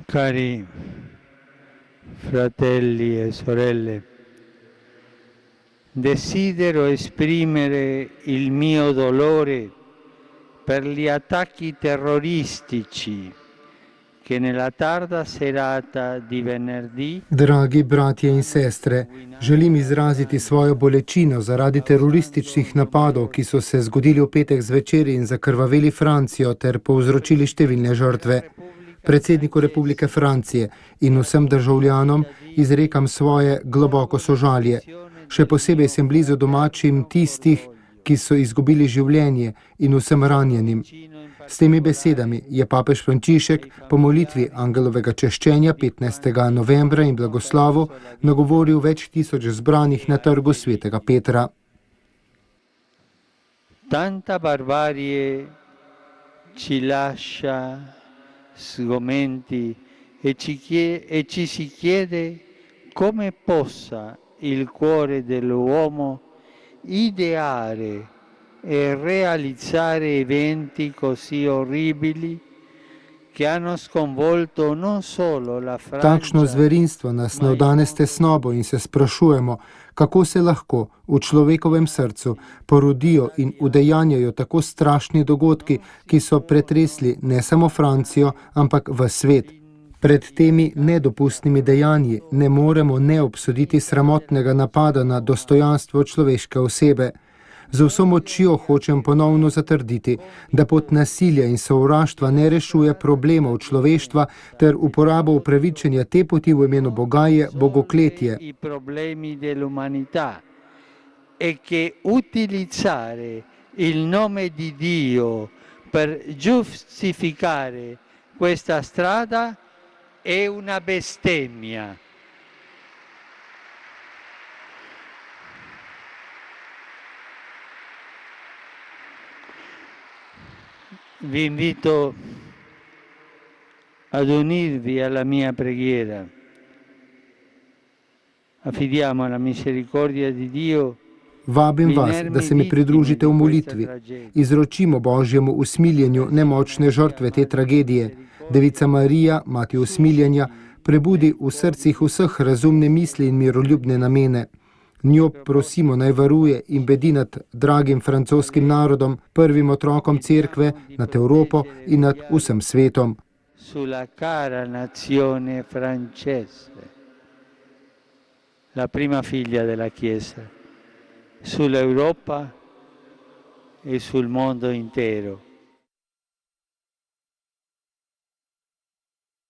Cari fratelli e sorelle, desidero esprimere il mio dolore per gli attacchi terroristici che nella tarda serata di venerdì. Dragi bratje in sestre, želim izraziti svojo bolečino zaradi terorističnih napadov, ki so se zgodili v petek zvečer in zakrvavili Francijo ter povzročili številne žrtve. Predsedniku Republike Francije in vsem državljanom izrekam svoje globoko sožalje. Še posebej sem blizu domačim tistih, ki so izgubili življenje, in vsem ranjenim. S temi besedami je papež Frančišek po molitvi angelovega češčenja 15. novembra in blagoslovu nagovoril več tisoč zbranih na trgu svetega Petra. Tanta barbarie ci lascia sgomenti e ci si chiede come possa il cuore dell'uomo ideare e realizzare eventi così orribili che hanno sconvolto non solo la Francia. Takšno zverinstvo nas navdane s tesnobo in se sprašujemo, kako se lahko v človekovem srcu porodijo in udejanjajo tako strašni dogodki, ki so pretresli ne samo Francijo, ampak v svet. Pred temi nedopustnimi dejanji ne moremo ne obsoditi sramotnega napada na dostojanstvo človeške osebe. Z vso močjo hočem ponovno zatrditi, da pot nasilja in sovraštva ne rešuje problemov človeštva ter uporabo upravičenja te poti v imenu Boga je bogokletje. E che utilizzare il nome di Dio per giustificare questa strada è una bestemmia. Vi invito ad unirvi alla mia preghiera. Affidiamo alla misericordia di Dio. Vabim vas, da se mi pridružite v molitvi. Izročimo Božjemu usmiljenju nemočne žrtve te tragedije. Devica Marija, mati usmiljenja, prebudi v srcih vseh razumne misli in miroljubne namene. Njo prosimo naj varuje in bedi nad dragim francoskim narodom, prvim otrokom cerkve, nad Evropo in nad vsem svetom. Sulla cara nazione francese, la prima figlia della Chiesa, sull'Europa e sul mondo intero.